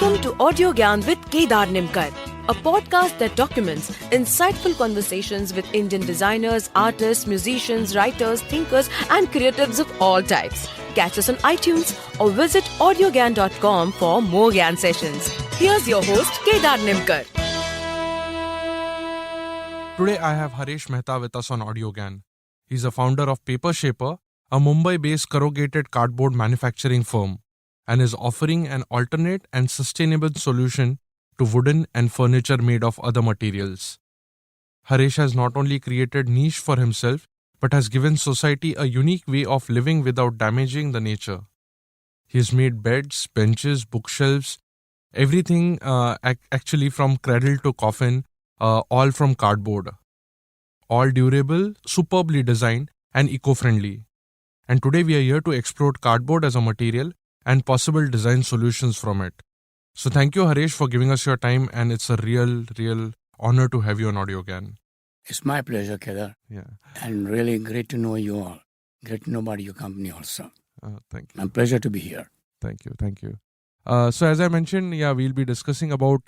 Welcome to Audio Gyan with Kedar Nimkar, a podcast that documents insightful conversations with Indian designers, artists, musicians, writers, thinkers, and creatives of all types. Catch us on iTunes or visit audiogyan.com for more Gyan sessions. Here's your host, Kedar Nimkar. Today I have Haresh Mehta with us on Audio Gyan. He's a founder of Paper Shaper, a Mumbai-based corrugated cardboard manufacturing firm, and is offering an alternate and sustainable solution to wooden and furniture made of other materials. Haresh has not only created niche for himself, but has given society a unique way of living without damaging the nature. He has made beds, benches, bookshelves, everything actually from cradle to coffin, all from cardboard. All durable, superbly designed, and eco-friendly. And today we are here to explore cardboard as a material and possible design solutions from it. So thank you, Haresh, for giving us your time, and it's a real honor to have you on Audio Gyan. It's my pleasure, Kedar. Yeah. And really great to know you all. Great to know about your company also. Thank you. And pleasure to be here. Thank you. So as I mentioned, we'll be discussing about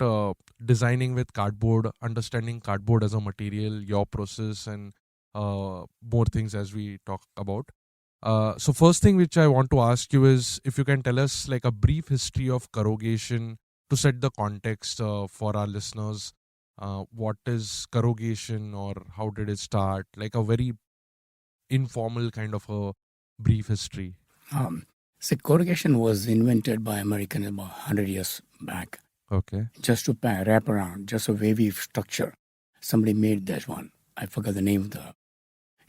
designing with cardboard, understanding cardboard as a material, your process, and more things as we talk about. So first thing which I want to ask you is if you can tell us like a brief history of corrugation to set the context for our listeners. What is corrugation or how did it start? Like a very informal kind of a brief history. So corrugation was invented by Americans about 100 years back. Okay. Just to wrap around, just a wavy structure. Somebody made that one. I forgot the name of the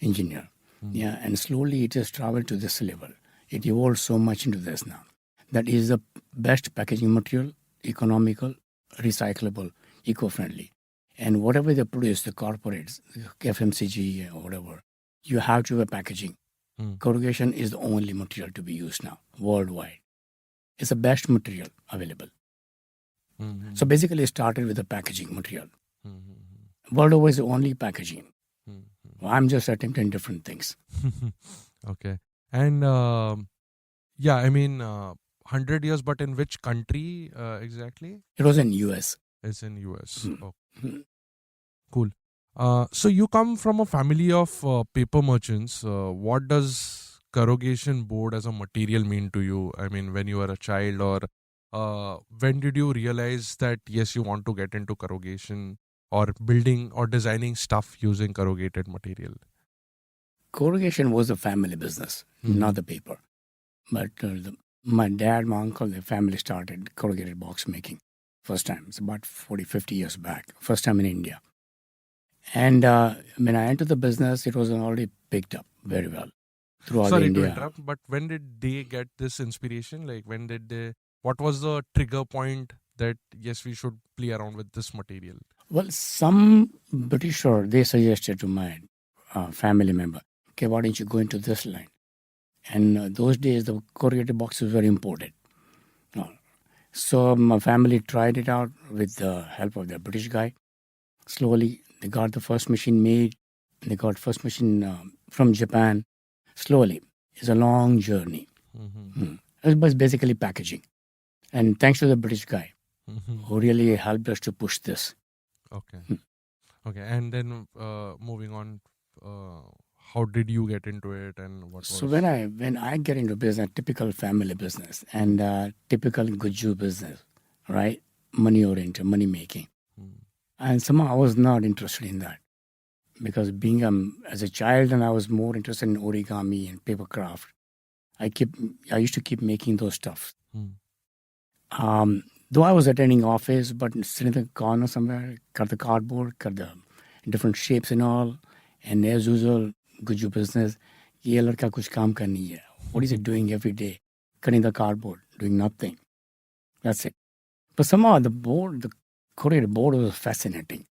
engineer. Yeah, and slowly it has traveled to this level. It evolved so much into this now. That is the best packaging material, economical, recyclable, eco-friendly. And whatever they produce, the corporates, FMCG or whatever, you have to have a packaging. Corrugation is the only material to be used now, worldwide. It's the best material available. So basically it started with the packaging material. World over is the only packaging. I'm just attempting different things. Okay. And 100 years, but in which country exactly? It was in US. It's in US. Cool. So you come from a family of paper merchants. What does corrugation board as a material mean to you? I mean, when you were a child, or when did you realize that, yes, you want to get into corrugation or building or designing stuff using corrugated material? Corrugation was a family business, not the paper. But my dad, my uncle, the family started corrugated box making. First time. It's about 40, 50 years back. First time in India. And when I entered the business, it was already picked up very well throughout Sorry India. to interrupt, but when did they get this inspiration? Like what was the trigger point that, yes, we should play around with this material? Well, some Britisher, they suggested to my family member, okay, why don't you go into this line? And those days, the corrugated box was very important. So my family tried it out with the help of the British guy. Slowly, they got the first machine made. They got first machine from Japan. Slowly. It's a long journey. It was basically packaging. And thanks to the British guy who really helped us to push this. Okay. Okay. And then moving on, how did you get into it and what So was... when I get into business, typical family business and typical Guju business, right? Money oriented, money making. And somehow I was not interested in that because being as a child, and I was more interested in origami and paper craft. I used to keep making those stuff. Though I was attending office, but sitting in the corner somewhere, cut the cardboard, cut the different shapes and all, and as usual, Guju business, ye ladka kuch kaam kar nahi hai. What is it doing every day? Cutting the cardboard, doing nothing. That's it. But somehow the corrugated board was fascinating.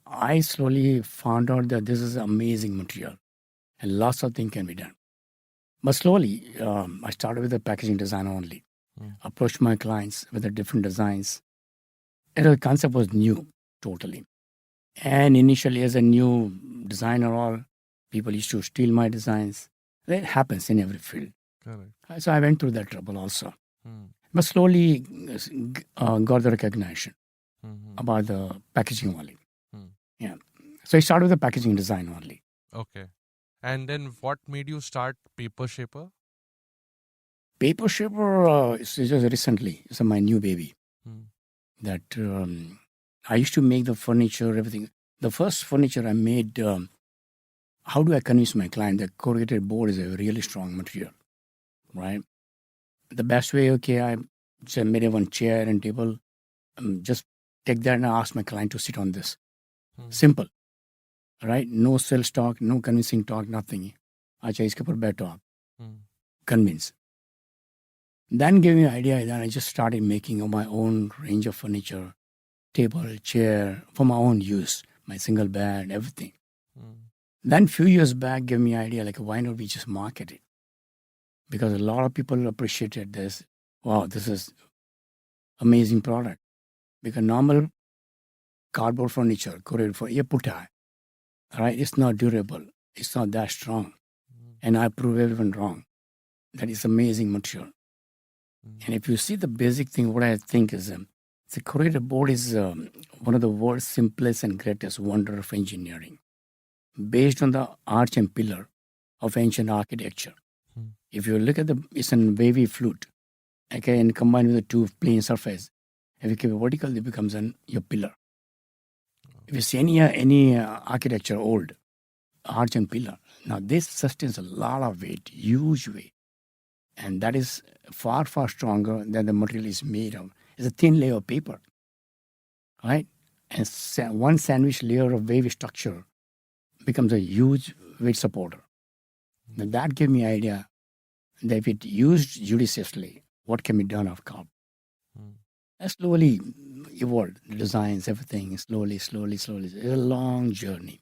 I slowly found out that this is amazing material and lots of things can be done. But slowly, I started with the packaging design only. Approached my clients with the different designs. And the concept was new, totally. And initially, as a new designer, all people used to steal my designs. That happens in every field. Correct. So I went through that trouble also. But slowly got the recognition Mm-hmm. about the packaging only. Hmm. Yeah. So I started with the packaging design only. Okay. And then what made you start Paper Shaper? Paper Shaper is just recently. It's my new baby. Hmm. That I used to make the furniture, everything. The first furniture I made, how do I convince my client that corrugated board is a really strong material, right? The best way, okay, I just made one chair and table. Just take that and ask my client to sit on this. Hmm. Simple, right? No sales talk, no convincing talk, nothing. Acha, iske par baito aap. Hmm. Convince. Then gave me an idea. Then I just started making my own range of furniture, table, chair, for my own use, my single bed, everything. Hmm. Then few years back, gave me an idea like, why not we just market it? Because a lot of people appreciated this. Wow, this is amazing product. Because normal cardboard furniture, corrugated for ye putta hai, right? It's not durable. It's not that strong. And I prove everyone wrong. That is amazing material. And if you see the basic thing, what I think is the corrugated board is one of the world's simplest and greatest wonder of engineering, based on the arch and pillar of ancient architecture. Hmm. If you look at it's a wavy flute, okay, and combined with the two plane surface, if you keep it vertical, it becomes your pillar. If you see any architecture old, arch and pillar, now this sustains a lot of weight, huge weight. And that is far, far stronger than the material is made of. It's a thin layer of paper, right? And one sandwich layer of wavy structure becomes a huge weight supporter. Now that gave me idea that if it used judiciously, what can be done of carbon? I slowly evolved the designs, everything, slowly. It's a long journey.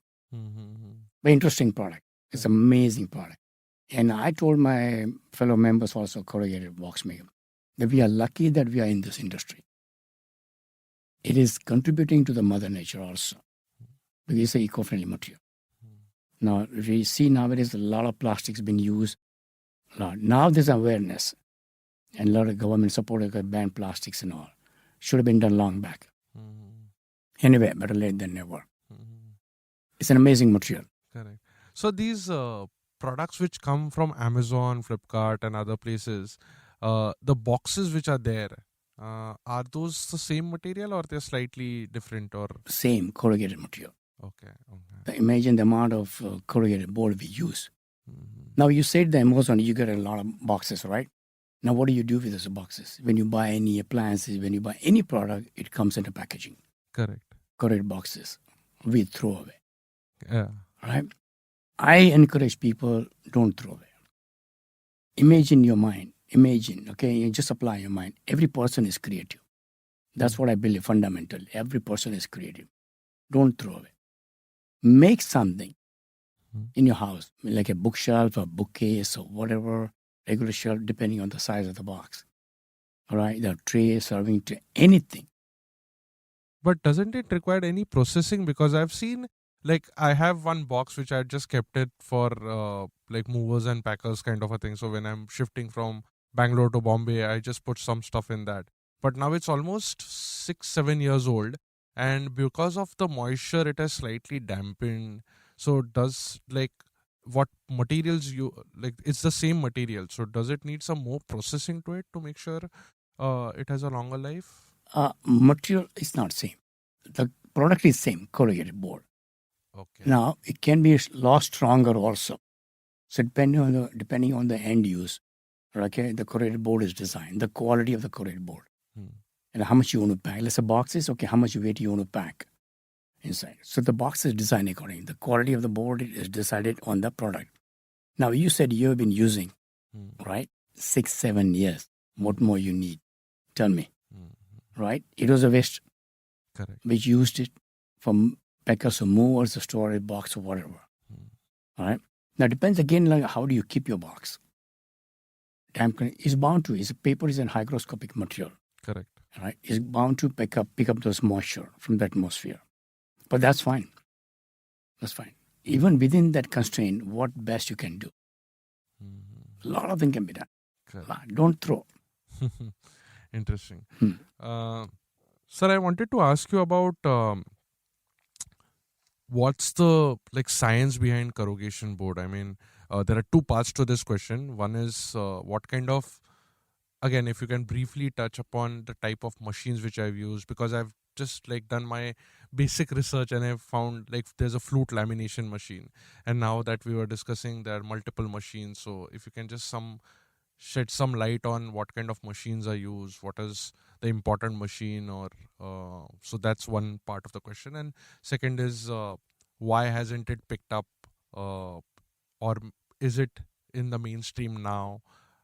But interesting product. It's an amazing product. And I told my fellow members also, corrugated box maker, that we are lucky that we are in this industry. It is contributing to the mother nature also, because it's an eco-friendly material. Now, if you see nowadays, a lot of plastics being used. Now there's awareness, and a lot of government support ban plastics and all. Should have been done long back. Anyway, better late than never. It's an amazing material. Correct. So these products which come from Amazon, Flipkart, and other places, the boxes which are there, are those the same material or they're slightly different? Or Same corrugated material. okay. Imagine the amount of corrugated board we use. Now you said the Amazon, you get a lot of boxes, right? Now what do you do with those boxes? When you buy any appliances, when you buy any product, it comes in a packaging. Correct. Corrugated boxes, we throw away. Yeah. Right? I encourage people, don't throw away. Imagine your mind. Imagine, okay? You just apply your mind. Every person is creative. That's what I believe fundamentally. Every person is creative. Don't throw away. Make something in your house, like a bookshelf, a bookcase, or whatever, regular shelf, depending on the size of the box. All right? The tray, serving tray, anything. But doesn't it require any processing? Because I've seen, like, I have one box which I just kept it for like movers and packers kind of a thing. So when I'm shifting from Bangalore to Bombay, I just put some stuff in that. But now it's almost 6-7 years old, and because of the moisture, it has slightly dampened. So does, like, what materials you like? It's the same material. So does it need some more processing to it to make sure it has a longer life? Material is not same. The product is same, corrugated board. Okay. Now it can be a lot stronger also. So depending on the end use, okay, the corrugated board is designed, the quality of the corrugated board, and how much you want to pack. Let's say boxes, okay, how much weight you want to pack inside. So the box is designed accordingly. The quality of the board is decided on the product. Now you said you have been using, right, 6-7 years. What more you need? Tell me, right? It was a waste. Correct. Which used it for packers or movers or storage box or whatever. All right. Now it depends again, like how do you keep your box? It's bound to. Paper is a hygroscopic material. Correct. Right. It's bound to pick up those moisture from the atmosphere. But that's fine. That's fine. Even within that constraint, what best you can do? A lot of things can be done. Don't throw. Interesting. Hmm. Sir, I wanted to ask you about what's the science behind corrugation board. I mean, there are two parts to this question. One is what kind of, again, if you can briefly touch upon the type of machines which I've used, because I've just done my basic research and I've found there's a flute lamination machine, and now that we were discussing there are multiple machines. So if you can just shed some light on what kind of machines are used, what is the important machine, or so that's one part of the question. And second is why hasn't it picked up, or is it in the mainstream now?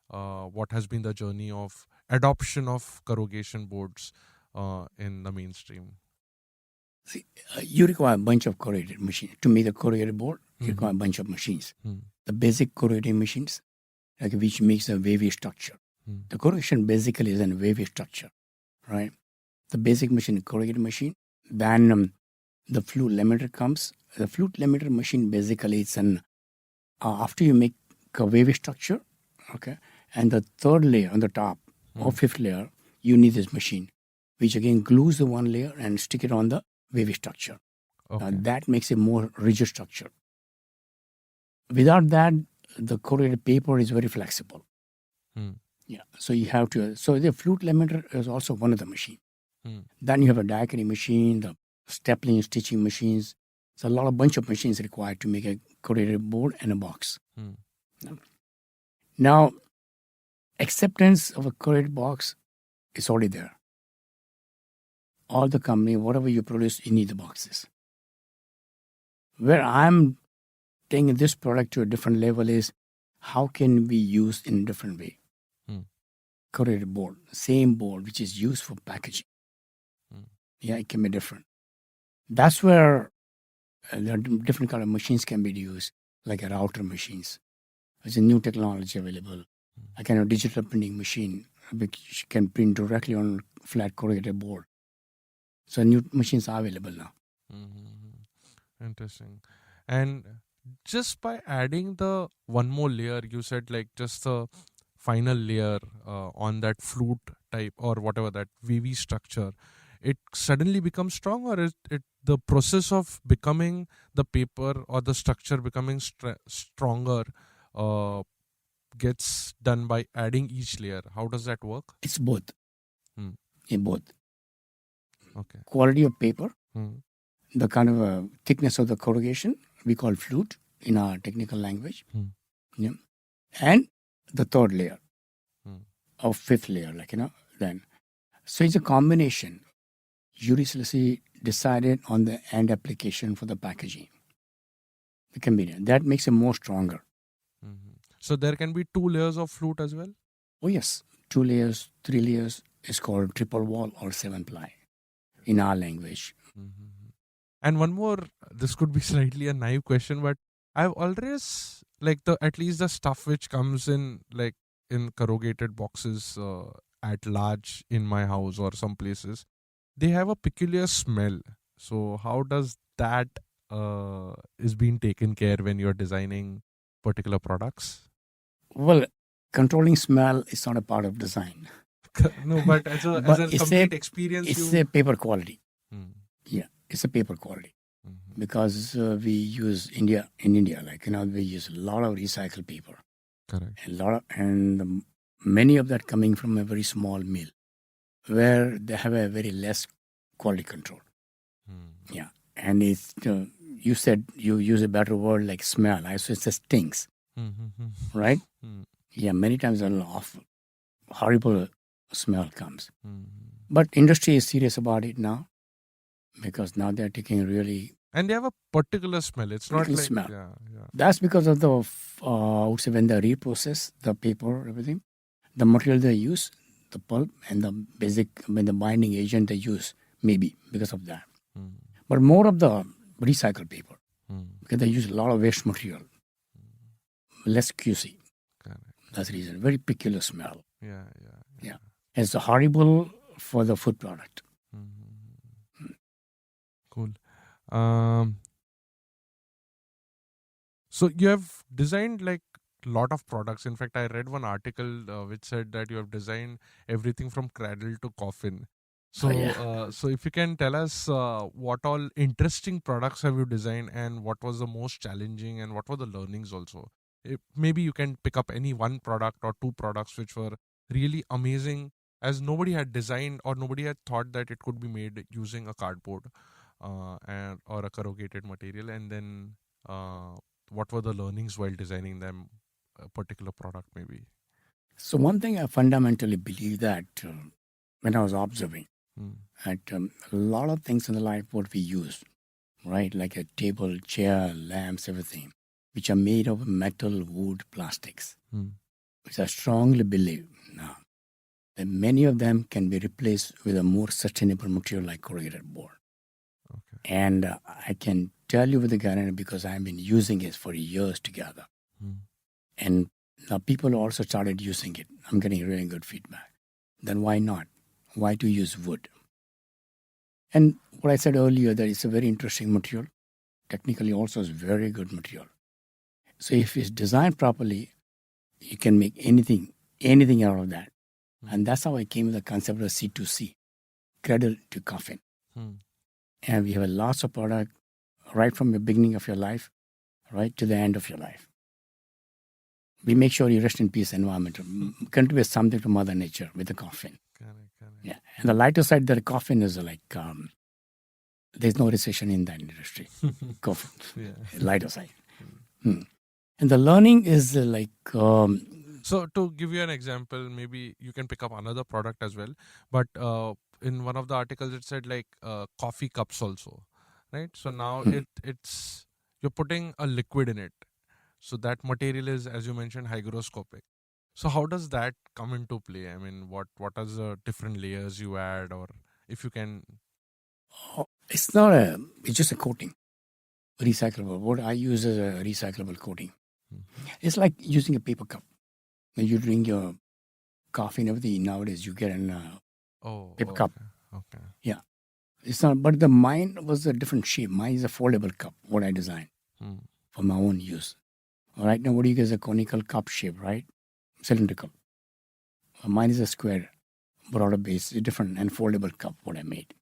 What has been the journey of adoption of corrugation boards in the mainstream? See, you require a bunch of corrugated machines. To make a corrugated board, you Mhm. require a bunch of machines. Hmm. The basic corrugated machines, which makes a wavy structure. Hmm. The corrugation basically is a wavy structure, right? The basic machine, corrugated machine. Then the flute limiter comes. The flute limiter machine basically it's an after you make a wavy structure, okay, and the third layer on the top or fifth layer, you need this machine, which again glues the one layer and stick it on the wavy structure. Okay. That makes a more rigid structure. Without that, the corrugated paper is very flexible. Hmm. Yeah, so you have to. So the flute limiter is also one of the machine. Hmm. Then you have a die cutting machine, the stapling and stitching machines. So a bunch of machines required to make a corrugated board and a box. Hmm. Now, acceptance of a corrugated box is already there. All the company, whatever you produce, you need the boxes. Where I'm taking this product to a different level is how can we use in a different way? Hmm. Corrugated board, same board which is used for packaging. Hmm. Yeah, it can be different. That's where there are different kind of machines can be used, like a router machines. There's a new technology available, a kind of digital printing machine which can print directly on flat corrugated board. So new machines are available now. Mm-hmm. Interesting. And just by adding the one more layer, you said just the final layer on that flute type or whatever that wavy structure, it suddenly becomes strong, or is it the process of becoming the paper or the structure becoming stronger gets done by adding each layer? How does that work? It's both. Hmm. In both. Okay. Quality of paper, Hmm. the kind of thickness of the corrugation, we call flute in our technical language. Hmm. Yeah. And the third layer Hmm. or fifth layer, then. So it's a combination. Judiciously decided on the end application for the packaging. The combination. That makes it more stronger. Mm-hmm. So there can be 2 layers of flute as well? Oh, yes. 2 layers, 3 layers is called triple wall or 7-ply in our language. Mm-hmm. And one more, this could be slightly a naive question, but I've always at least the stuff which comes in in corrugated boxes at large in my house or some places, they have a peculiar smell. So how does that is being taken care when you're designing particular products? Well, controlling smell is not a part of design. No, but as a But as a it's complete experience, It's you. a paper quality. Hmm. Yeah, it's a paper quality. Mhm. Because we use in India, we use a lot of recycled paper. Correct. Many of that coming from a very small mill where they have a very less quality control. Hmm. Yeah. And it's, you said you use a better word like smell. I said it stinks, Mm-hmm. right? Hmm. Yeah, many times an awful, horrible smell comes. Hmm. But industry is serious about it now because now they're taking really And they have a particular smell. It's not particular like smell. yeah. That's because of the, I would say when they reprocess the paper, everything, the material they use, the pulp and the the binding agent they use, maybe because of that. Hmm. But more of the recycled paper Hmm. because they use a lot of waste material, less QC. Correct. That's the reason. Very peculiar smell. Yeah. It's horrible for the food product. Mhm. Cool. Um, so you have designed lot of products. In fact, I read one article which said that you have designed everything from cradle to coffin. So, yeah. so if you can tell us what all interesting products have you designed, and what was the most challenging, and what were the learnings also. Maybe you can pick up any one product or two products which were really amazing, as nobody had designed or nobody had thought that it could be made using a cardboard and or a corrugated material, and then what were the learnings while designing them a particular product maybe. So one thing I fundamentally believe that when I was observing that a lot of things in the life what we use, right, like a table, chair, lamps, everything, which are made of metal, wood, plastics, which I strongly believe now that many of them can be replaced with a more sustainable material like corrugated board. Okay. And I can tell you with the guarantee because I've been using it for years together. And now people also started using it. I'm getting really good feedback. Then why not? Why to use wood? And what I said earlier, that it's a very interesting material. Technically also is very good material. So if it's designed properly, you can make anything out of that. And that's how I came with the concept of C2C, cradle to coffin. And we have lots of product right from the beginning of your life, right to the end of your life. We make sure you rest in peace environment, contribute something to Mother Nature with the coffin. Correct. Yeah. And the lighter side, the coffin is like, there's no recession in that industry. Coffin, lighter side. And the learning is like... so to give you an example, maybe you can pick up another product as well. But in one of the articles, it said like coffee cups also, right? So now it's you're putting a liquid in it. So that material is, as you mentioned, hygroscopic. So how does that come into play? I mean, what are the different layers you add, or if you can... It's just a coating, recyclable. What I use is a recyclable coating. It's like using a paper cup. When you drink your coffee and everything, nowadays you get a paper cup. Okay. Yeah. It's not, but the mine was a different shape. Mine is a foldable cup, what I designed for my own use. Right now, what do you get is a conical cup shape, right? Cylindrical. Mine is a square, broader base, a different and foldable cup, what I made.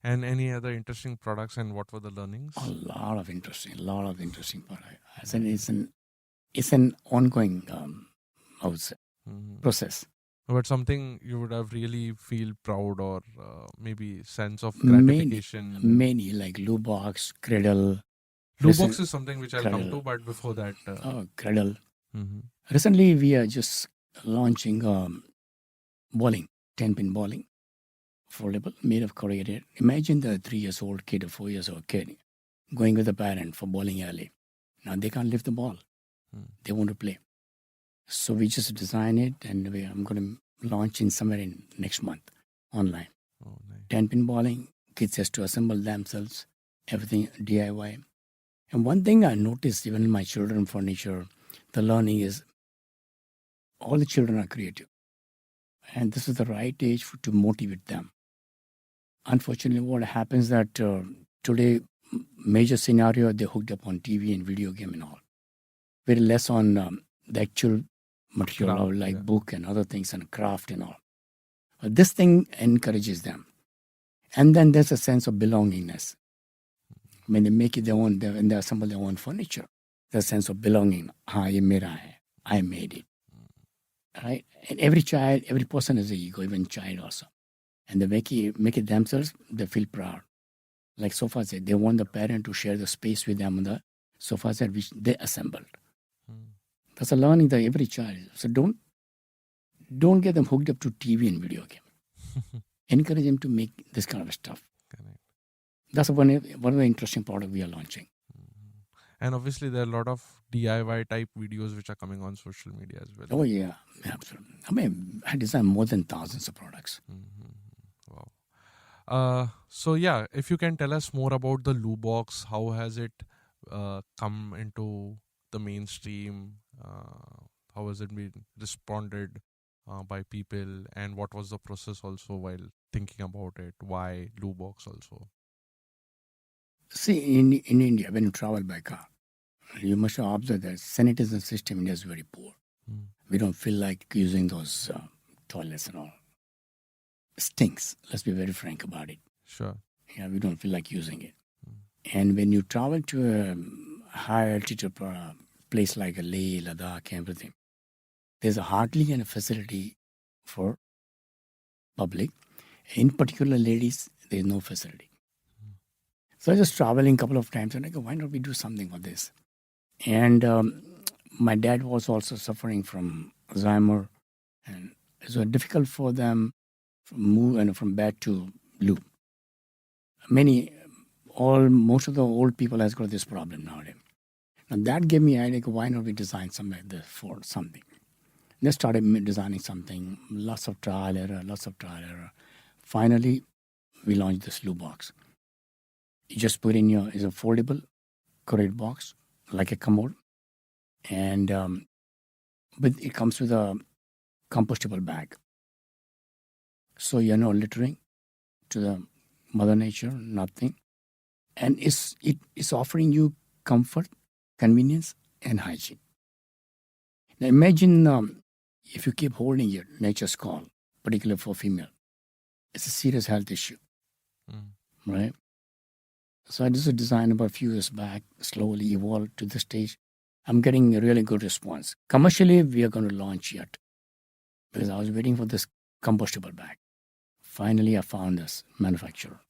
And any other interesting products, and what were the learnings? A lot of interesting products. I said it's an ongoing, I would say, process. But something you would have really feel proud, or maybe sense of gratification. Many like Lubox, Cradle. Lubox is something which I'll come to, but before that... Cradle. Recently, we are just launching bowling, 10-pin bowling, foldable, made of corrugated. Imagine the 3-year-old kid or 4-year-old kid going with a parent for bowling alley. Now they can't lift the ball. They want to play. So we just design it, and I'm going to launch in somewhere in next month online. Oh, nice. 10-pin bowling, kids has to assemble themselves, everything DIY. And one thing I noticed even in my children furniture, the learning is all the children are creative. And this is the right age to motivate them. Unfortunately, what happens that today, major scenario, they're hooked up on TV and video game and all. Very less on the actual material, like book and other things and craft and all. But this thing encourages them. And then there's a sense of belongingness. When they make it their own, when they assemble their own furniture, there's a sense of belonging. Ye mera hai. I made it. Right? And every child, every person has an ego, even child also. And they make it themselves, they feel proud. Like sofa set, they want the parent to share the space with them on the sofa set which they assembled. That's a learning that every child. So don't get them hooked up to TV and video game. Encourage them to make this kind of stuff. Correct. That's one of the interesting products we are launching. And obviously there are a lot of DIY type videos which are coming on social media as well. Oh yeah, absolutely. I mean, I designed more than thousands of products. Wow. So yeah, if you can tell us more about the Lubox, how has it come into the mainstream? How has it been responded by people, and what was the process also while thinking about it? Why Lubox also? See, in India, when you travel by car, You must have observed that sanitation system in India is very poor. Mm. We don't feel like using those toilets and all. Stinks. Let's be very frank about it. Sure. Yeah, we don't feel like using it. And when you travel to a high altitude place like Leh, Ladakh, everything, there's hardly any facility for public. In particular, ladies, there's no facility. So I was just traveling a couple of times and I go, why don't we do something for this? And my dad was also suffering from Alzheimer, and it was difficult for them to move from bad to blue. Most of the old people has got this problem nowadays. Now that gave me an idea, why not we design something like this for something? They started designing something, lots of trial error. Finally, we launched this Loo box. You just put in it's a foldable, correct box, like a commode. And but it comes with a compostable bag. So you're not littering to the Mother Nature, nothing. And it's offering you comfort, convenience, and hygiene. Now imagine if you keep holding your nature's call, particularly for female, it's a serious health issue, right? So I just designed about a few years back, slowly evolved to this stage. I'm getting a really good response. Commercially, we are going to launch yet because I was waiting for this compostable bag. Finally, I found this manufacturer.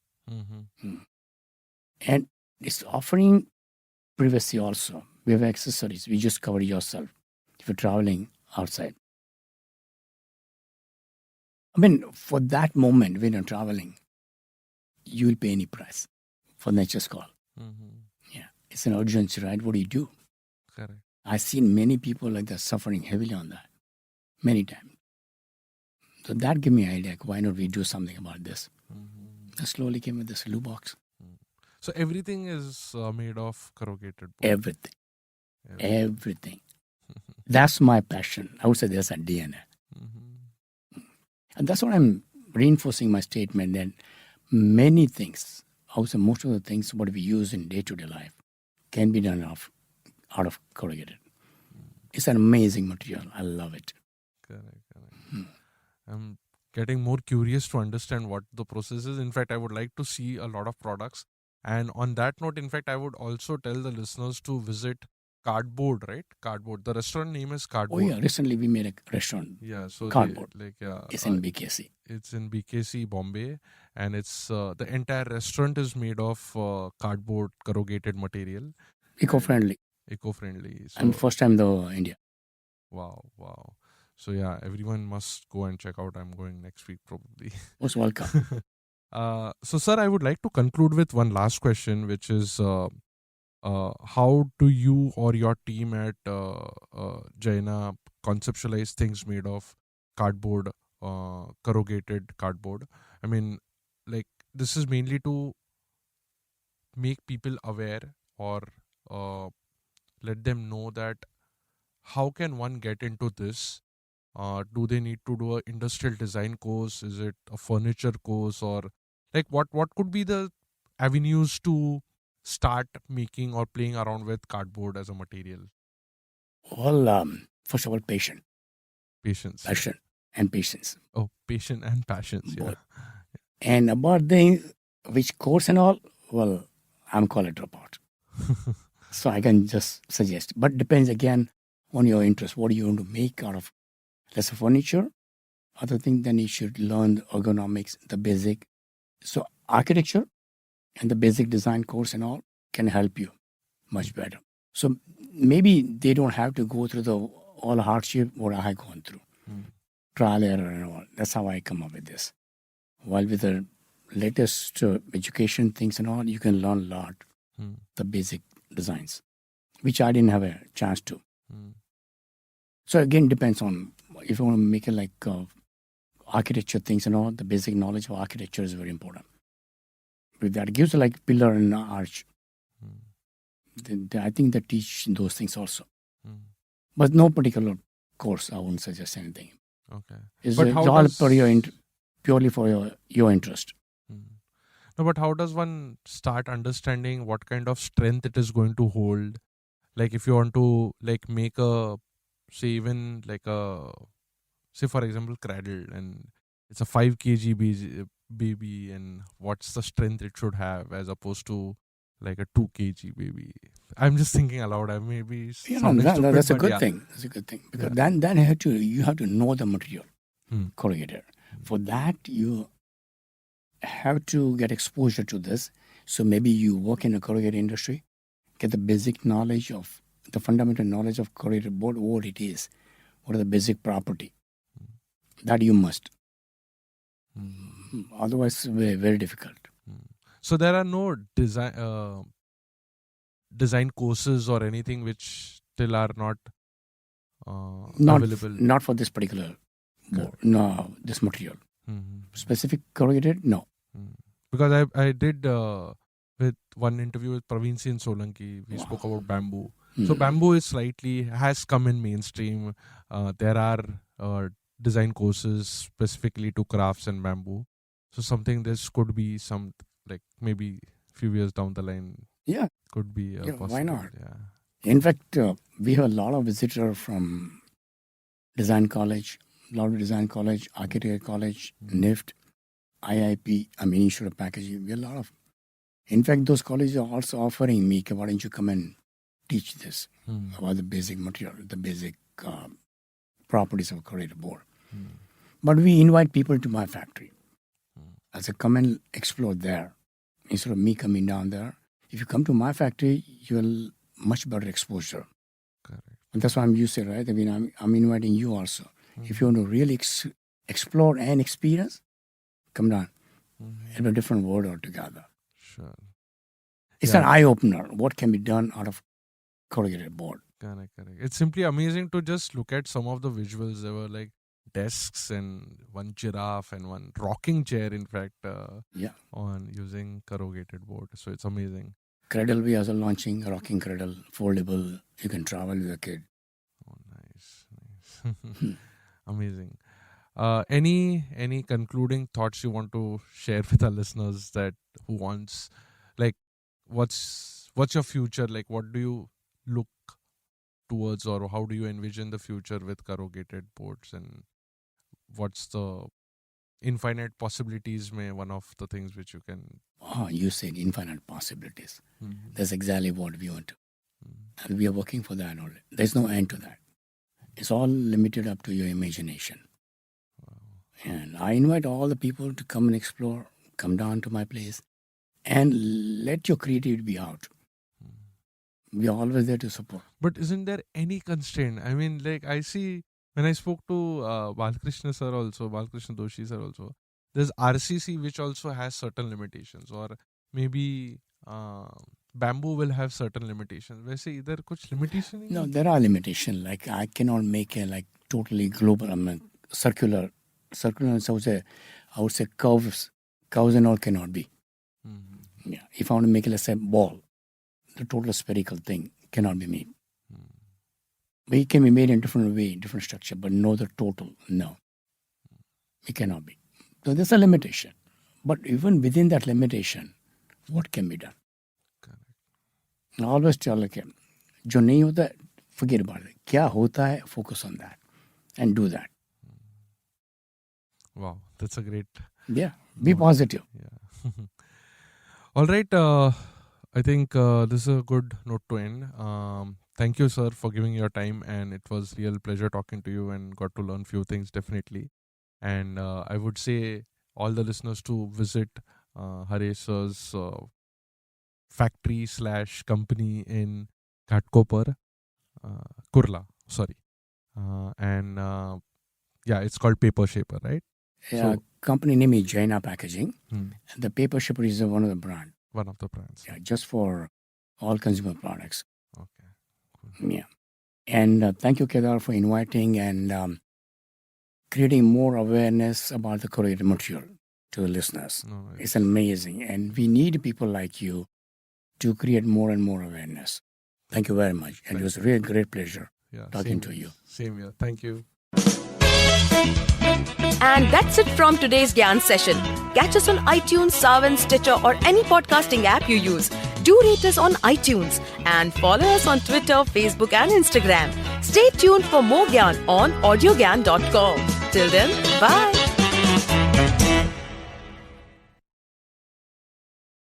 And it's offering privacy also. We have accessories. We just cover yourself if you're traveling outside. I mean, for that moment when you're traveling, you will pay any price for nature's call. Yeah, it's an urgency, right? What do you do? Correct. I've seen many people like that suffering heavily on that, many times. So that gave me an idea. Why not we do something about this? I slowly came with this Loo box. So everything is made of corrugated board. Everything. That's my passion. I would say that's a DNA. And that's what I'm reinforcing my statement that many things, I would say most of the things what we use in day-to-day life can be done out of corrugated. It's an amazing material. I love it. Correct. I'm getting more curious to understand what the process is. In fact, I would like to see a lot of products. And on that note, in fact, I would also tell the listeners to visit Cardboard, right? Cardboard. The restaurant name is Cardboard. Oh yeah, recently we made a restaurant. Yeah, so Cardboard. It's in BKC. It's in BKC, Bombay, and it's the entire restaurant is made of cardboard, corrugated material. Eco-friendly. So, And first time though India. Wow. So yeah, everyone must go and check out. I'm going next week probably. Most welcome. So sir, I would like to conclude with one last question, which is how do you or your team at Jaina conceptualize things made of cardboard, corrugated cardboard? I mean, like this is mainly to make people aware or let them know that how can one get into this? Do they need to do an industrial design course? Is it a furniture course, or like what could be the avenues to start making or playing around with cardboard as a material? Well, first of all, patience. Passion. And patience. Oh, patience and passions. Yeah. Both. And about which course and all, well, I'm college dropout. So I can just suggest. But depends again on your interest. What do you want to make out of less furniture? Other thing, then you should learn the ergonomics, the basic. So architecture and the basic design course and all can help you much better. So maybe they don't have to go through all the hardship what I have gone through. Trial, error and all. That's how I come up with this. While with the latest education things and all, you can learn a lot, the basic designs, which I didn't have a chance to. So again, depends on if you want to make it like architecture things and all, the basic knowledge of architecture is very important. With that, it gives like pillar and arch. I think they teach those things also. But no particular course, I wouldn't suggest anything. Okay. It's all purely for your interest. No, but how does one start understanding what kind of strength it is going to hold? Like if you want to like make a, say even like a, say for example cradle, and it's a 5 kg baby, and what's the strength it should have as opposed to like a 2 kg baby. I'm just thinking aloud. I maybe You know, sounding stupid, that's a but good yeah. thing. That's a good thing because Yeah. then you have to know the material, corrugator. For that, you have to get exposure to this. So maybe you work in the corrugator industry, get the basic knowledge of the fundamental knowledge of corrugator board, what it is, what are the basic property. That you must. Otherwise, very, very difficult. So there are no design courses or anything which still are not available. Not for this particular board. No, this material. Specific corrugated, no. Because I did with one interview with Praveen Singh Solanki, we spoke about bamboo. So bamboo is has come in mainstream. There are design courses specifically to crafts and bamboo. So something this could be some, like maybe few years down the line. Yeah. Could be Yeah, possible. why not? Yeah. In fact, we have a lot of visitors from design college, architecture college, NIFT, IIP, Institute of Packaging. We have a lot of. In fact, those colleges are also offering me, why don't you come and teach this about the basic material, the basic properties of a corrugator board. But we invite people to my factory. I say, come and explore there. Instead of me coming down there, if you come to my factory, you'll much better exposure. Correct. And that's why I'm used to it, right? I mean, I'm inviting you also. If you want to really explore and experience, come down. It'll be a different world altogether. Sure. It's an eye-opener. What can be done out of corrugated board? Correct. It's simply amazing to just look at some of the visuals. There were like desks and one giraffe and one rocking chair, in fact, on using corrugated board. So it's amazing. Cradle, we also launching a rocking cradle, foldable. You can travel with a kid. Oh, nice. Amazing. Any concluding thoughts you want to share with our listeners that who wants, like, what's your future? Like, what do you look towards, or how do you envision the future with corrugated boards, and what's the infinite possibilities? One of the things which you can. Oh, you said infinite possibilities. That's exactly what we want to. And we are working for that already. There's no end to that. It's all limited up to your imagination. And I invite all the people to come and explore, come down to my place, and let your creativity be out. We are always there to support. But isn't there any constraint? I mean, like I see when I spoke to Balkrishna Doshi sir also, there's RCC which also has certain limitations, or maybe bamboo will have certain limitations. वैसे इधर कुछ limitation नहीं? No, there are limitations. Like I cannot make a totally global, circular. Circular, so I would say curves and all cannot be. Yeah. If I want to make it, let's say, ball, the total spherical thing cannot be made. But it can be made in different way, different structure, but no the total, no. It cannot be. So there's a limitation. But even within that limitation, what can be done? Correct. I always tell जो नहीं होता, forget about it. क्या होता है, focus on that and do that. Wow, that's a great. Yeah, be positive. Yeah. All right. I think this is a good note to end. Thank you, sir, for giving your time, and it was real pleasure talking to you, and got to learn few things definitely. And I would say all the listeners to visit Haresh sir's factory/company in Ghatkopar, Kurla. Sorry, and it's called Paper Shaper, right? Yeah, company name is Jaina Packaging. The Paper Shipper is one of the brand. One of the brands. Yeah, just for all consumer products. Okay. Cool. Yeah. And thank you, Kedar, for inviting and creating more awareness about the corrugated material to the listeners. No, it's amazing. And we need people like you to create more and more awareness. Thank you very much. And it was a really great pleasure talking to you. Same here. Thank you. And that's it from today's Gyan session. Catch us on iTunes, Saavn, Stitcher, or any podcasting app you use. Do rate us on iTunes and follow us on Twitter, Facebook and Instagram. Stay tuned for more Gyan on audiogyan.com. Till then, bye.